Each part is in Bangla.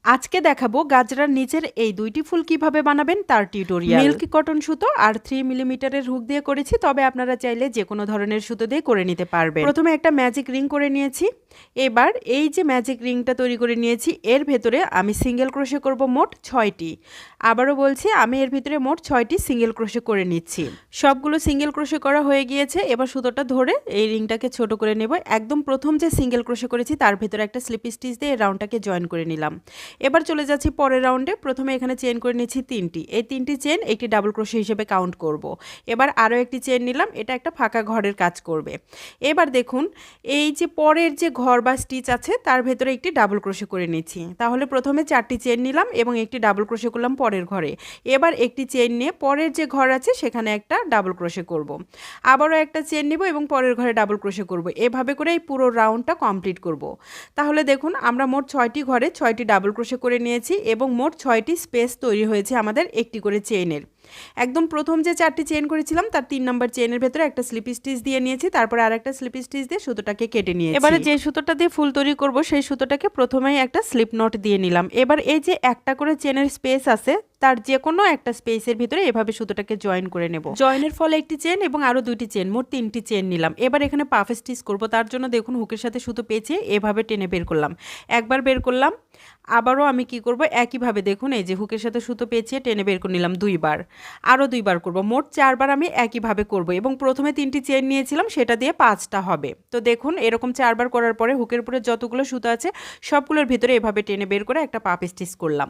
আজকে দেখাবো গাজরার নিচের এই দুইটি ফুল কিভাবে বানাবেন তার টিউটোরিয়াল। মিল্কি কটন সুতো আর 3 মিলিমিটারের হুক দিয়ে করেছি, তবে আপনারা চাইলে যে কোনো ধরনের সুতো দিয়ে করে নিতে পারবেন। প্রথমে একটা ম্যাজিক রিং করে নিয়েছি। এবার এই যে ম্যাজিক রিংটা তৈরি করে নিয়েছি, এর ভেতরে আমি সিঙ্গেল ক্রোশে করব মোট 6টি। আবারও বলছি, আমি এর ভিতরে মোট 6টি সিঙ্গেল ক্রোশে করে নিচ্ছি। সবগুলো সিঙ্গেল ক্রোশে করা হয়ে গিয়েছে। এবার সুতোটা ধরে এই রিংটাকে ছোট করে নেব। একদম প্রথম যে সিঙ্গেল ক্রোশে করেছি তার ভেতরে একটা স্লিপ স্টিচ দিয়ে এই রাউন্ডটাকে জয়েন করে নিলাম। এবার চলে যাচ্ছি পরের রাউন্ডে। প্রথমে এখানে চেন করে নিচ্ছি 3টি। এই 3টি চেন একটি ডাবল ক্রোশে হিসেবে কাউন্ট করব। এবার আরও একটি চেন নিলাম, এটা একটা ফাঁকা ঘরের কাজ করবে। এবার দেখুন, এই যে পরের যে ঘর বা স্টিচ আছে তার ভেতরে একটি ডাবল ক্রোশে করে নিচ্ছি। তাহলে প্রথমে 4টি চেন নিলাম এবং একটি ডাবল ক্রোশে করলাম পরের ঘরে। এবার একটি চেন নিয়ে পরের যে ঘর আছে সেখানে একটা ডাবল ক্রোশে করব। আবারও একটা চেন নিব এবং পরের ঘরে ডাবল ক্রোশে করব। এভাবে করে এই পুরো রাউন্ডটা কমপ্লিট করব। তাহলে দেখুন, আমরা মোট 6টি ঘরে 6টি ডাবল ক্রোশে করে নিয়েছি এবং মোট 6টি স্পেস তৈরি হয়েছে আমাদের একটি করে চেইনের। একদম প্রথম যে 4টি চেইন করেছিলাম তার 3 নম্বর চেইনের ভেতরে একটা স্লিপ স্টিচ দিয়ে নিয়েছি, তারপরে আরেকটা স্লিপ স্টিচ দিয়ে সুতোটাকে কেটে নিয়েছি। এবারে যে সুতোটা দিয়ে ফুল তৈরি করব সেই সুতোটাকে প্রথমেই একটা স্লিপ নট দিয়ে নিলাম। এবার এই যে একটা করে চেনের স্পেস আছে তার যে কোনো একটা স্পেসের ভিতরে এভাবে সুতোটাকে জয়েন করে নেব। জয়েনের ফলে একটি চেন এবং আরো 2টি চেন, মোট 3টি চেন নিলাম। এবার এখানে পাফ স্টিচ করব। তার জন্য দেখুন, হুকের সাথে সুতো পেঁচিয়ে এভাবে টেনে বের করলাম। একবার বের করলাম, আবারও আমি কি করব, একইভাবে দেখুন এই যে হুকের সাথে সুতো পেঁচিয়ে টেনে বের করে নিলাম 2বার। আরও 2বার করব, মোট 4বার আমি একইভাবে করব এবং প্রথমে 3টি চেন নিয়েছিলাম সেটা দিয়ে 5টা হবে। তো দেখুন, এরকম 4বার করার পরে হুকের উপরে যতগুলো সুতো আছে সবগুলোর ভিতরে এভাবে টেনে বের করে একটা পাফ স্টিচ করলাম।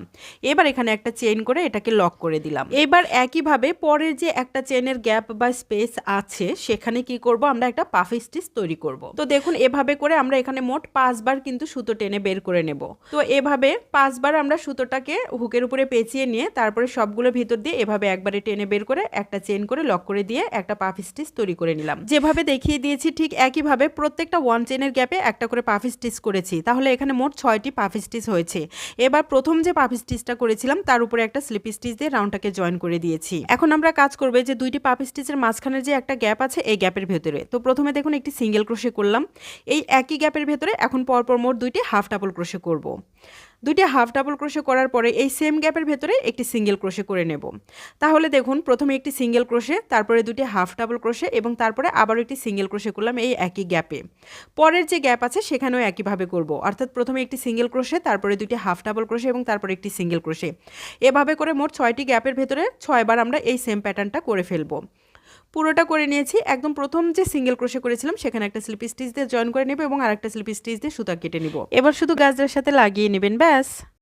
এবার এখানে একটা চেইন করে এটাকে লক করে দিলাম। এবার একইভাবে পরের যে একটা চেনের গ্যাপ বা স্পেস আছে সেখানে কি করব, আমরা একটা পাফ স্টিচ তৈরি করব। তো দেখুন, এভাবে করে আমরা এখানে মোট 5বার কিন্তু সুতো টেনে বের করে নেব। তো এভাবে 5বার আমরা সুতোটাকে হুকের উপরে পেঁচিয়ে নিয়ে তারপরে সবগুলো ভিতর দিয়ে এভাবে একবারে টেনে বের করে একটা চেন করে লক করে দিয়ে একটা পাফ স্টিচ তৈরি করে নিলাম। যেভাবে দেখিয়ে দিয়েছি ঠিক একইভাবে প্রত্যেকটা 1 চেনের গ্যাপে একটা করে পাফ স্টিচ করেছি। তাহলে এখানে মোট 6টি পাফ স্টিচ হয়েছে। এবার প্রথম যে পাফ স্টিচটা করেছিলাম তার উপরে একটা স্লিপ স্টিচ দিয়ে রাউন্ডটাকে জয়েন করে দিয়েছি। এখন আমরা কাজ করব যে 2টি পাফ স্টিচের মাঝখানে যে একটা গ্যাপ আছে এই গ্যাপের ভেতরে। তো প্রথমে দেখুন একটি সিঙ্গেল ক্রোশে করলাম। এই একই গ্যাপের ভেতরে এখন পরপর মোট 2টি হাফ ডাবল ক্রোশে করব। 2টি হাফ ডাবল ক্রোশে করার পরে এই সেম গ্যাপের ভেতরে একটি সিঙ্গেল ক্রোশে করে নেব। তাহলে দেখুন, প্রথমে একটি সিঙ্গেল ক্রোশে, তারপরে 2টি হাফ ডাবল ক্রোশে এবং তারপরে আবারও একটি সিঙ্গেল ক্রোশে করলাম এই একই গ্যাপে। পরের যে গ্যাপ আছে সেখানেও একইভাবে করব, অর্থাৎ প্রথমে একটি সিঙ্গেল ক্রোশে, তারপরে 2টি হাফ ডাবল ক্রোশে এবং তারপরে একটি সিঙ্গেল ক্রোশে। এভাবে করে মোট 6টি গ্যাপের ভেতরে 6বার আমরা এই সেম প্যাটার্নটা করে ফেলবো। পুরোটা করে নিয়েছি। একদম প্রথম যে সিঙ্গেল ক্রোশে করেছিলাম সেখানে একটা স্লিপ স্টিচ দিয়ে জয়েন করে নেব এবং আরেকটা স্লিপ স্টিচ দিয়ে সুতা কেটে নিব। এবার শুধু গাজরার সাথে লাগিয়ে নেবেন, ব্যাস।